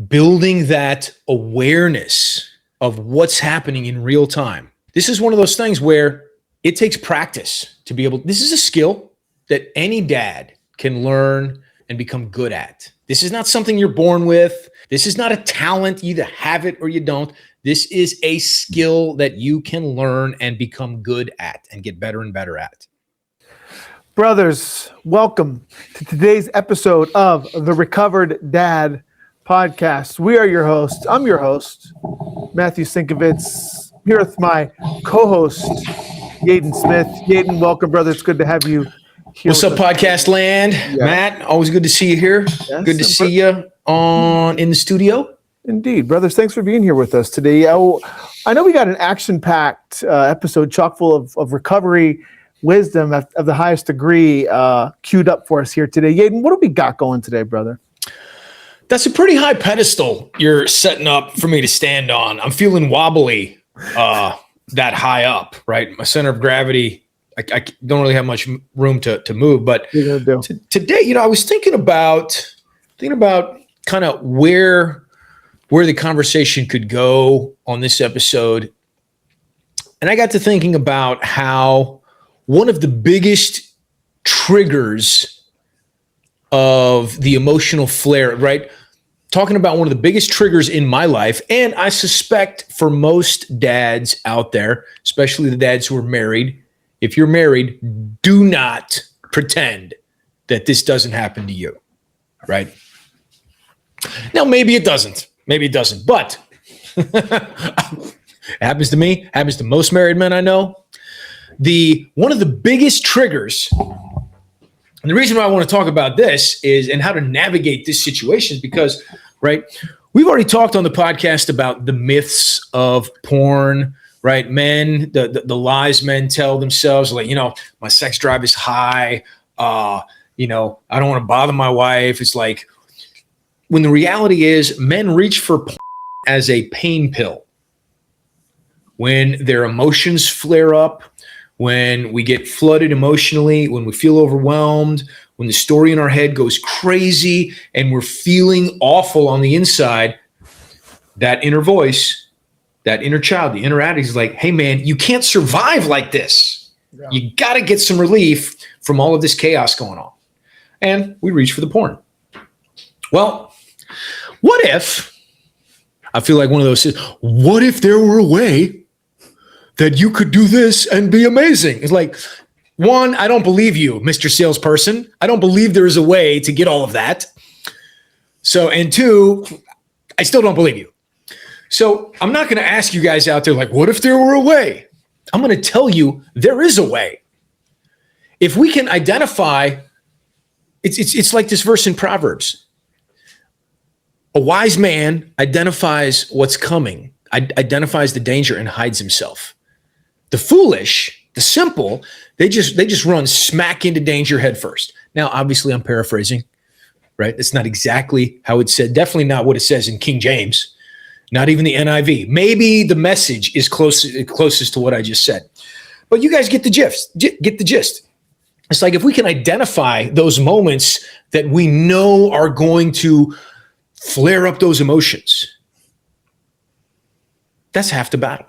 building that awareness of what's happening in real time. This is one of those things where it takes practice to be able, this is a skill that any dad can learn and become good at. This is not something you're born with. This is not a talent. You either have it or you don't. This is a skill that you can learn and become good at and get better and better at. Brothers, welcome to today's episode of the Recovered Dad podcast. We are your hosts. I'm your host, Matthew Sinkovitz, here with my co-host, Yaden Smith. Yaden, welcome, brother. It's good to have you here. What's up, podcast land? Yeah. Matt, always good to see you here. Yes, good to see you in the studio. Indeed. Brothers, thanks for being here with us today. I know we got an action-packed episode chock full of recovery wisdom of the highest degree queued up for us here today. Yaden, what do we got going today, brother? That's a pretty high pedestal you're setting up for me to stand on. I'm feeling wobbly that high up, right? My center of gravity, I don't really have much room to move. But today, I was thinking about kind of where the conversation could go on this episode. And I got to thinking about how one of the biggest triggers of the emotional flare, right? Talking about one of the biggest triggers in my life, and I suspect for most dads out there, especially the dads who are married, if you're married, do not pretend that this doesn't happen to you, right? Now, maybe it doesn't, but it happens to me, happens to most married men I know. One of the biggest triggers, and the reason why I want to talk about this is, and how to navigate this situation is because, right, we've already talked on the podcast about the myths of porn, right? Men, the lies men tell themselves, like, my sex drive is high. I don't want to bother my wife. It's like, when the reality is men reach for porn as a pain pill. When their emotions flare up, when we get flooded emotionally, when we feel overwhelmed, when the story in our head goes crazy and we're feeling awful on the inside, that inner voice, that inner child, the inner addict is like, hey man, you can't survive like this. Yeah. You got to get some relief from all of this chaos going on. And we reach for the porn. Well, what if, I feel like one of those, what if there were a way that you could do this and be amazing? It's like, one, I don't believe you, Mr. Salesperson. I don't believe there is a way to get all of that. So, and two, I still don't believe you. So I'm not going to ask you guys out there, like, what if there were a way? I'm going to tell you there is a way. If we can identify, it's like this verse in Proverbs. A wise man identifies what's coming, identifies the danger and hides himself. The foolish, the simple, they just run smack into danger head first. Now, obviously, I'm paraphrasing, right? It's not exactly how it said. Definitely not what it says in King James. Not even the NIV. Maybe the Message is closest to what I just said. But you guys get the gist. It's like if we can identify those moments that we know are going to flare up those emotions, that's half the battle.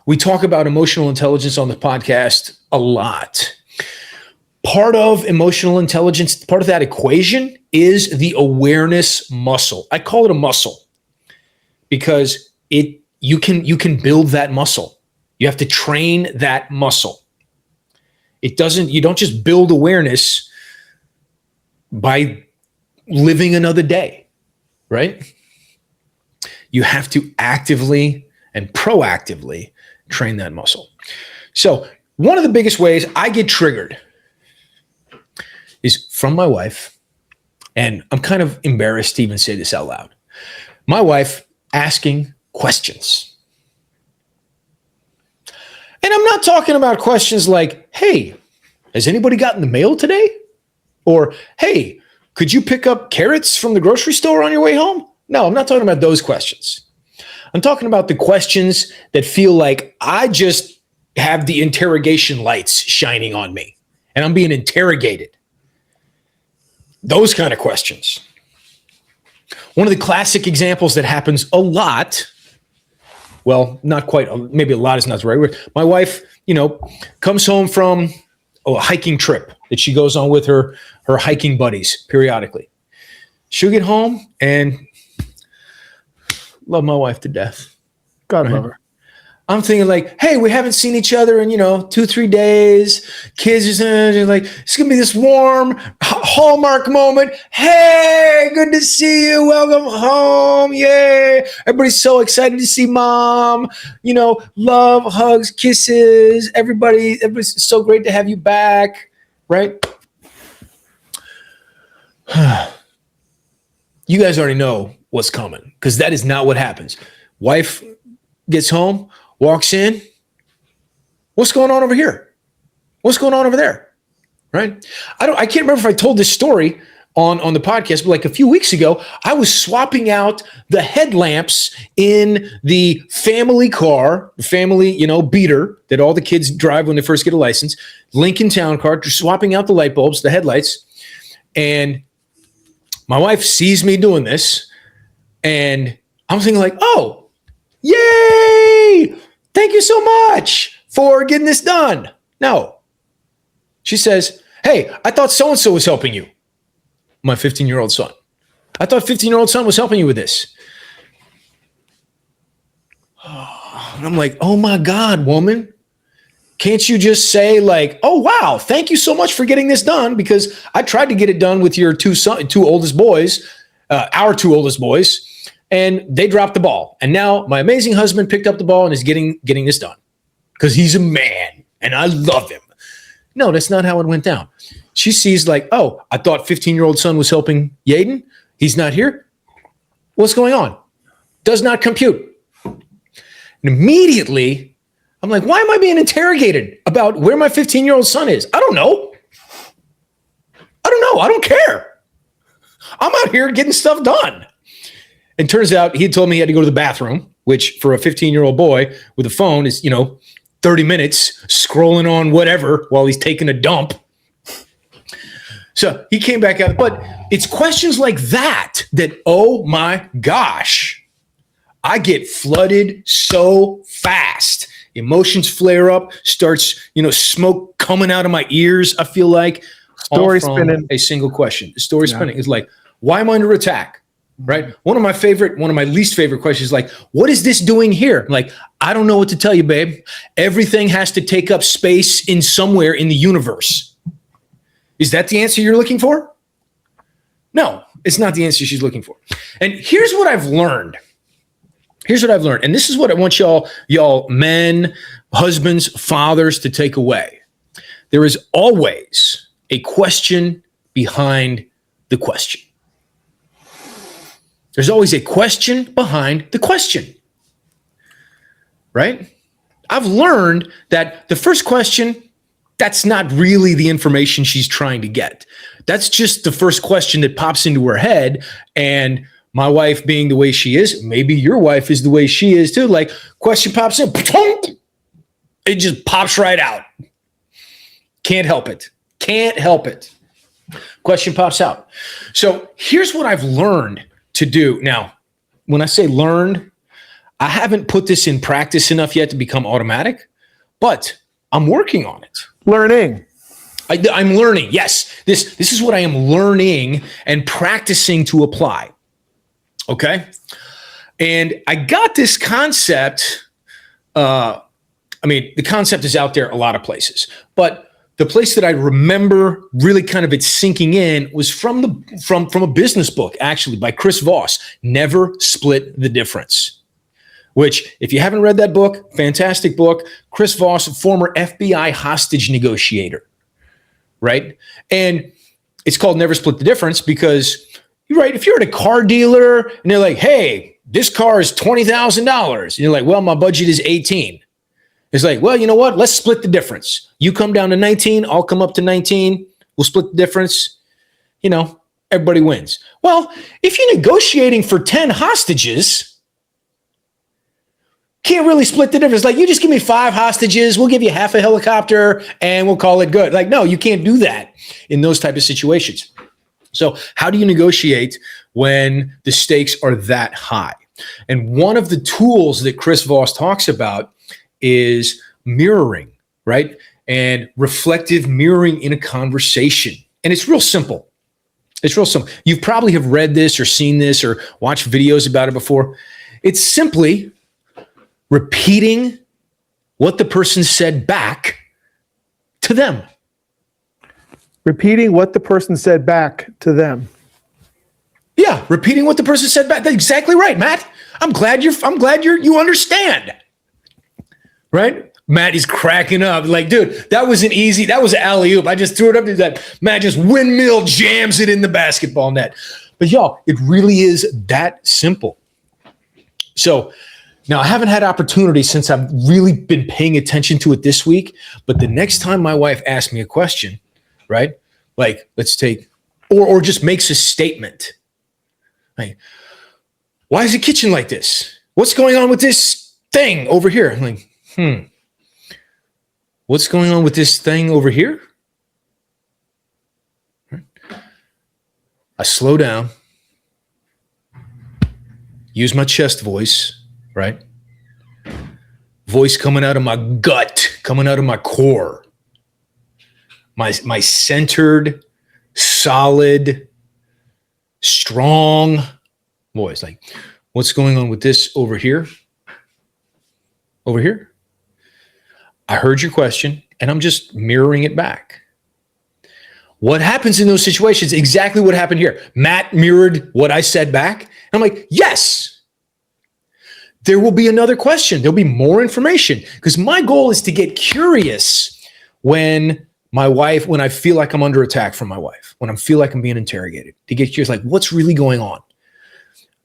We talk about emotional intelligence on the podcast a lot. Part of emotional intelligence, part of that equation is the awareness muscle. I call it a muscle because you can build that muscle. You have to train that muscle. You don't just build awareness by living another day, right? You have to actively and proactively train that muscle. So one of the biggest ways I get triggered is from my wife, and I'm kind of embarrassed to even say this out loud. My wife asking questions. And I'm not talking about questions like, hey, has anybody gotten the mail today? Or, hey, could you pick up carrots from the grocery store on your way home? No, I'm not talking about those questions. I'm talking about the questions that feel like I just have the interrogation lights shining on me and I'm being interrogated. Those kind of questions. One of the classic examples that happens a lot, well, not quite, maybe a lot is not the right word. My wife, comes home from a hiking trip that she goes on with her hiking buddies periodically. She'll get home and love my wife to death. God love her. I'm thinking like, hey, we haven't seen each other in, 2-3 days. Kids are like, it's going to be this warm Hallmark moment. Hey, good to see you. Welcome home. Yay. Everybody's so excited to see mom. Love, hugs, kisses. Everybody's so great to have you back. Right? You guys already know what's coming because that is not what happens. Wife gets home, walks in. What's going on over here? What's going on over there? Right? I can't remember if I told this story on the podcast, but like a few weeks ago, I was swapping out the headlamps in the family car, the family, beater that all the kids drive when they first get a license, Lincoln Town Car, just swapping out the light bulbs, the headlights. And my wife sees me doing this, and I'm thinking like, oh, yay! Thank you so much for getting this done. No. She says, hey, I thought so-and-so was helping you. My 15-year-old son. I thought 15-year-old son was helping you with this. And I'm like, oh my God, woman. Can't you just say like, oh, wow, thank you so much for getting this done because I tried to get it done with your two oldest boys, our two oldest boys. And they dropped the ball. And now my amazing husband picked up the ball and is getting this done because he's a man and I love him. No, that's not how it went down. She sees like, oh, I thought 15-year-old son was helping Yaden. He's not here. What's going on? Does not compute. And immediately, I'm like, why am I being interrogated about where my 15-year-old son is? I don't know. I don't care. I'm out here getting stuff done. And turns out he had told me he had to go to the bathroom, which for a 15-year-old boy with a phone is, 30 minutes scrolling on whatever while he's taking a dump. So he came back out. But it's questions like that, oh my gosh, I get flooded so fast. Emotions flare up, starts, smoke coming out of my ears, I feel like. Story spinning. A single question. The story spinning is like, why am I under attack? Right? One of my least favorite questions is like, what is this doing here? I'm like, I don't know what to tell you, babe. Everything has to take up space in somewhere in the universe. Is that the answer you're looking for? No, it's not the answer she's looking for. And here's what I've learned. And this is what I want y'all men, husbands, fathers to take away. There is always a question behind the question. There's always a question behind the question, right? I've learned that the first question, that's not really the information she's trying to get. That's just the first question that pops into her head. And my wife being the way she is, maybe your wife is the way she is too. Like question pops in, it just pops right out. Can't help it. Question pops out. So here's what I've learned to do. Now, when I say learned, I haven't put this in practice enough yet to become automatic, but I'm working on it. Learning. I'm learning. Yes, this is what I am learning and practicing to apply. Okay. And I got this concept. The concept is out there a lot of places, but the place that I remember really kind of it sinking in was from a business book, actually, by Chris Voss, Never Split the Difference, which if you haven't read that book, fantastic book. Chris Voss, former FBI hostage negotiator, right? And it's called Never Split the Difference because, right, if you're at a car dealer and they're like, hey, this car is $20,000. And you're like, well, my budget is 18. It's like, well, you know what? Let's split the difference. You come down to 19, I'll come up to 19. We'll split the difference. Everybody wins. Well, if you're negotiating for 10 hostages, can't really split the difference. Like, you just give me 5 hostages, we'll give you half a helicopter, and we'll call it good. Like, no, you can't do that in those type of situations. So how do you negotiate when the stakes are that high. And one of the tools that Chris Voss talks about is mirroring, right? And reflective mirroring in a conversation. And it's real simple. It's real simple. You probably have read this or seen this or watched videos about it before. It's simply repeating what the person said back to them. Repeating what the person said back to them. Yeah, repeating what the person said back. That's exactly right, Matt. I'm glad you understand. Right? Matt is cracking up. Like, dude, that was an alley-oop. I just threw it up to that. Matt just windmill jams it in the basketball net. But y'all, it really is that simple. So now I haven't had opportunity since I've really been paying attention to it this week. But the next time my wife asks me a question, right? Like, let's take, or just makes a statement. Like, why is the kitchen like this? What's going on with this thing over here? I'm like, what's going on with this thing over here? I slow down, use my chest voice, right? Voice coming out of my gut, coming out of my core. My centered, solid, strong voice. Like, what's going on with this over here? Over here? I heard your question, and I'm just mirroring it back. What happens in those situations? Exactly what happened here. Matt mirrored what I said back. And I'm like, yes. There will be another question. There'll be more information, because my goal is to get curious when I feel like I'm under attack from my wife, when I feel like I'm being interrogated, to get curious, like, what's really going on?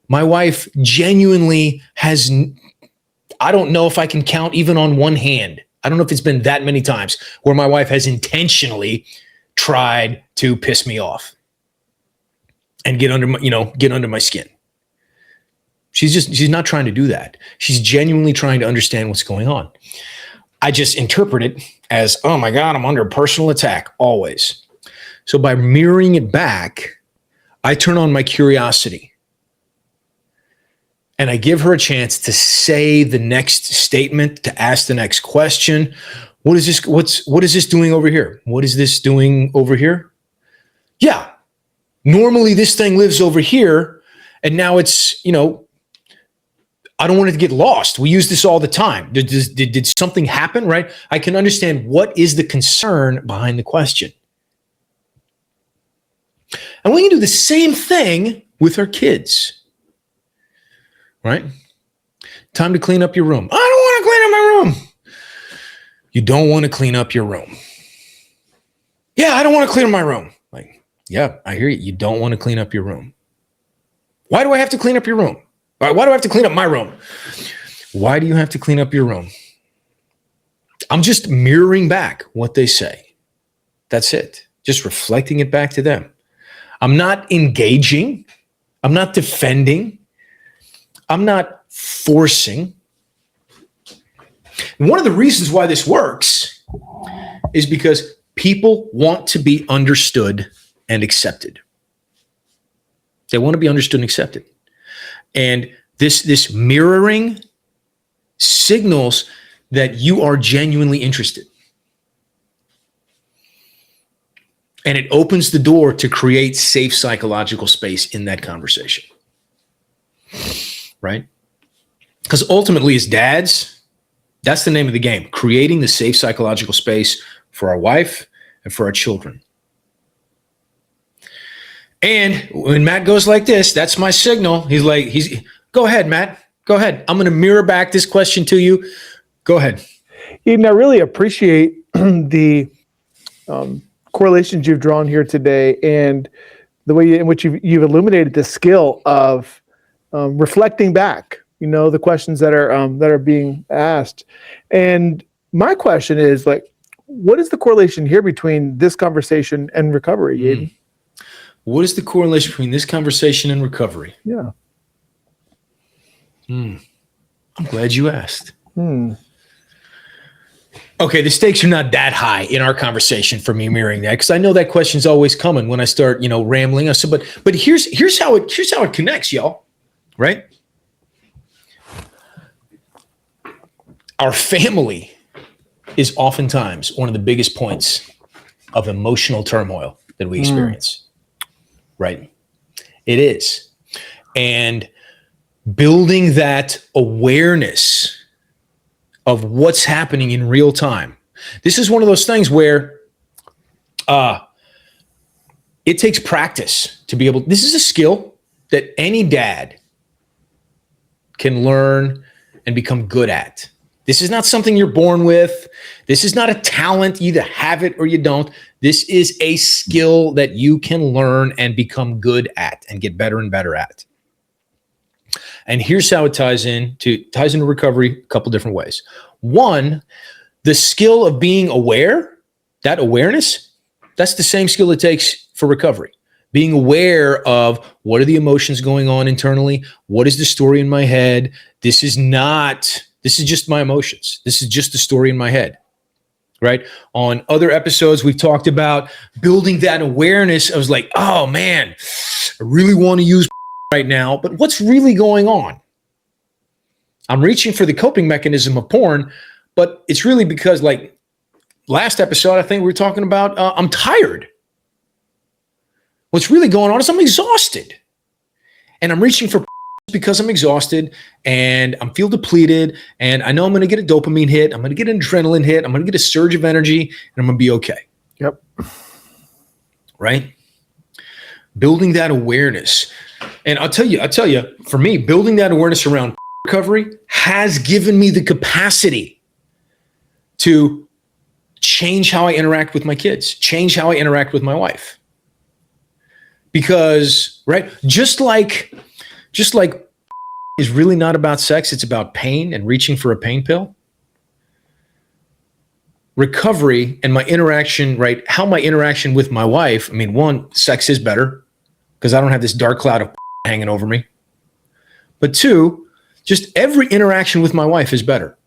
My wife genuinely has, I don't know if I can count even on one hand. I don't know if it's been that many times where my wife has intentionally tried to piss me off and get under my skin. She's not trying to do that. She's genuinely trying to understand what's going on. I just interpret it as, oh my God, I'm under personal attack always. So by mirroring it back, I turn on my curiosity. And I give her a chance to say the next statement, to ask the next question. What is this doing over here? What is this doing over here? Yeah. Normally this thing lives over here, and now it's, I don't want it to get lost. We use this all the time. Did something happen, right? I can understand what is the concern behind the question. And we can do the same thing with our kids. Right? Time to clean up your room. I don't want to clean up my room. You don't want to clean up your room. Yeah, I don't want to clean up my room. Like, yeah, I hear you. You don't want to clean up your room. Why do I have to clean up your room? Why do I have to clean up my room? Why do you have to clean up your room? I'm just mirroring back what they say. That's it. Just reflecting it back to them. I'm not engaging. I'm not defending. I'm not forcing. And one of the reasons why this works is because people want to be understood and accepted. They want to be understood and accepted. And this mirroring signals that you are genuinely interested. And it opens the door to create safe psychological space in that conversation. Right? Because ultimately, as dads, that's the name of the game, creating the safe psychological space for our wife and for our children. And when Matt goes like this, that's my signal. Go ahead, Matt. Go ahead. I'm going to mirror back this question to you. Go ahead. Eden, I really appreciate the correlations you've drawn here today and the way in which you've illuminated the skill of reflecting back, the questions that are being asked. And my question is, like, what is the correlation here between this conversation and recovery, Eden? What is the correlation between this conversation and recovery? Yeah. I'm glad you asked. Okay, the stakes are not that high in our conversation for me mirroring that, because I know that question's always coming when I start, rambling. I said, but here's how it connects, y'all. Right? Our family is oftentimes one of the biggest points of emotional turmoil that we experience. Right? It is. And building that awareness of what's happening in real time. This is one of those things where it takes practice to be able. This is a skill that any dad can learn and become good at. This is not something you're born with. This is not a talent. You either have it or you don't. This is a skill that you can learn and become good at and get better and better at. And here's how it ties into recovery a couple different ways. One, the skill of being aware, that awareness, that's the same skill it takes for recovery. Being aware of what are the emotions going on internally? What is the story in my head? This is just my emotions. This is just the story in my head, right? On other episodes, we've talked about building that awareness. I was like, oh man, I really want to use right now, but what's really going on? I'm reaching for the coping mechanism of porn, but it's really because, like last episode, I think we were talking about, I'm tired. What's really going on is I'm exhausted, and I'm reaching for because I'm exhausted and I'm feel depleted, and I know I'm going to get a dopamine hit. I'm going to get an adrenaline hit. I'm going to get a surge of energy, and I'm going to be okay. Yep. Right? Building that awareness. And I'll tell you, for me, building that awareness around recovery has given me the capacity to change how I interact with my kids, change how I interact with my wife. Because, right, just like is really not about sex, it's about pain and reaching for a pain pill. Recovery and my interaction, right, how my interaction with my wife, I mean, one, sex is better because I don't have this dark cloud of hanging over me. But two, just every interaction with my wife is better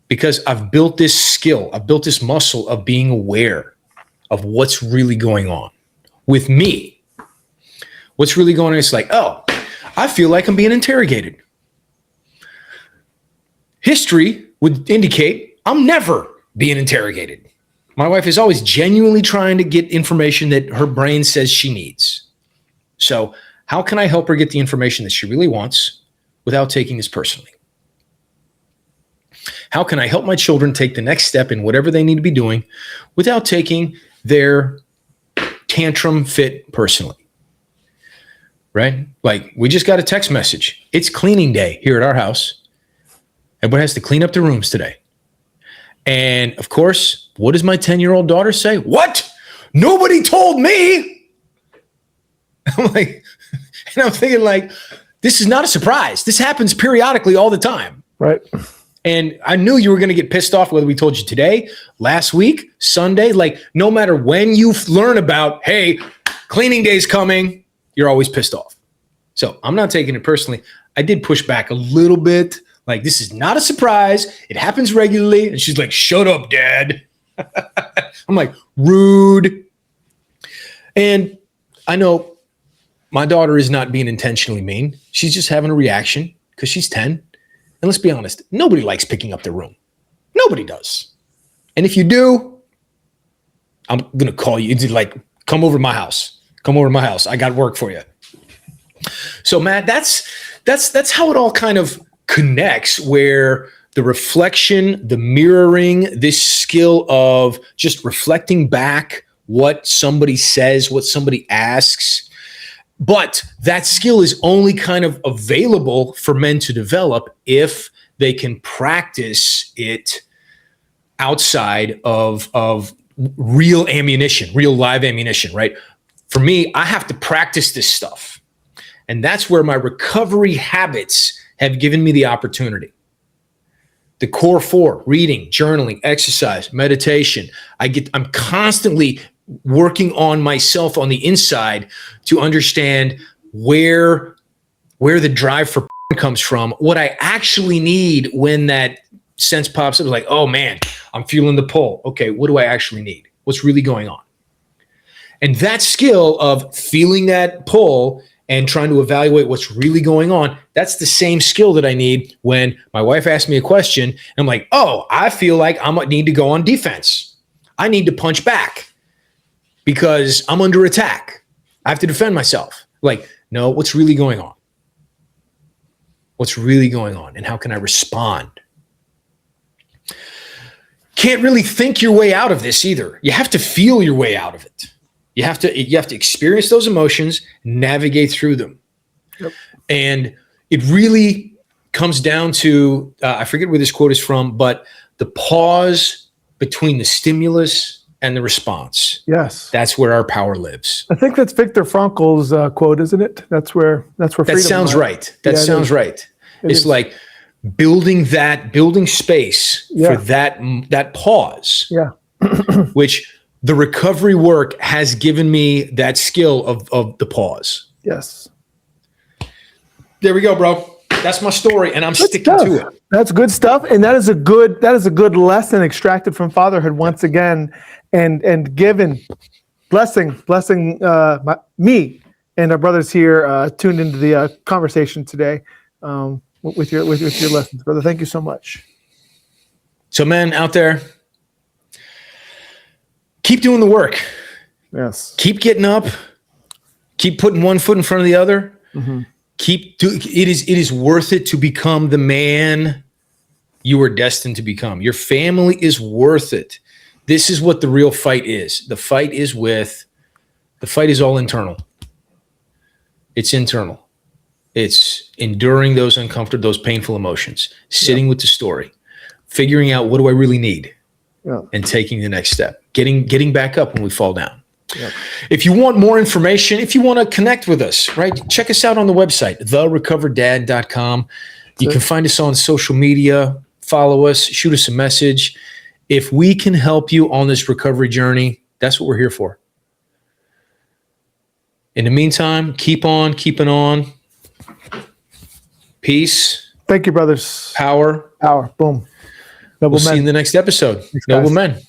because I've built this skill, I've built this muscle of being aware of what's really going on with me. What's really going on? It's like, oh, I feel like I'm being interrogated. History would indicate I'm never being interrogated. My wife is always genuinely trying to get information that her brain says she needs. So how can I help her get the information that she really wants without taking this personally? How can I help my children take the next step in whatever they need to be doing without taking their tantrum fit personally? Right? Like, we just got a text message. It's cleaning day here at our house. Everybody has to clean up the rooms today. And of course, what does my 10-year-old daughter say? What? Nobody told me. I'm like, and I'm thinking, like, this is not a surprise. This happens periodically all the time. Right. And I knew you were going to get pissed off whether we told you today, last week, Sunday. Like, no matter when you learn about, hey, cleaning day's coming, you're always pissed off. So I'm not taking it personally. I did push back a little bit. Like, this is not a surprise. It happens regularly. And she's like, shut up, Dad. I'm like, rude. And I know my daughter is not being intentionally mean. She's just having a reaction because she's 10. And let's be honest, nobody likes picking up their room. Nobody does. And if you do, I'm going to call you. It's like, come over to my house. Come over to my house. I got work for you. So, Matt, that's how it all kind of connects, where the reflection, the mirroring, this skill of just reflecting back what somebody says, what somebody asks. But that skill is only kind of available for men to develop if they can practice it outside of real ammunition, real live ammunition, right? For me, I have to practice this stuff. And that's where my recovery habits have given me the opportunity. The core four: reading, journaling, exercise, meditation. I'm constantly working on myself on the inside to understand where the drive for comes from, what I actually need when that sense pops up. It's like, oh man, I'm feeling the pull. Okay, what do I actually need? What's really going on? And that skill of feeling that pull and trying to evaluate what's really going on, that's the same skill that I need when my wife asks me a question. And I'm like, oh, I feel like I might need to go on defense. I need to punch back because I'm under attack. I have to defend myself. Like, no, what's really going on? What's really going on? And how can I respond? Can't really think your way out of this either. You have to feel your way out of it. You have to experience those emotions, navigate through them. Yep. And it really comes down to, I forget where this quote is from, but the pause between the stimulus and the response. Yes. That's where our power lives. I think that's Viktor Frankl's quote, isn't it? That's where freedom That sounds right. That sounds right. It's like building space for that pause. Yeah. Which the recovery work has given me that skill of the pause. Yes. There we go, bro. That's my story, and I'm sticking to it. That's good stuff, and that is a good lesson extracted from fatherhood once again, and given blessing me and our brothers here tuned into the conversation today with your lessons, brother. Thank you so much. So, men out there, keep doing the work. Yes. Keep getting up. Keep putting one foot in front of the other. Mm-hmm. It is worth it to become the man you were destined to become. Your family is worth it. This is what the real fight is. The fight is all internal. It's internal. It's enduring those uncomfortable, those painful emotions, sitting with the story, figuring out what do I really need, and taking the next step, getting back up when we fall down. Yep. If you want more information, if you want to connect with us, right, check us out on the website, therecovereddad.com. You can find us on social media, follow us, shoot us a message. If we can help you on this recovery journey, that's what we're here for. In the meantime, keep on keeping on. Peace. Thank you, brothers. Power. Boom. We'll see you in the next episode. Noble Men.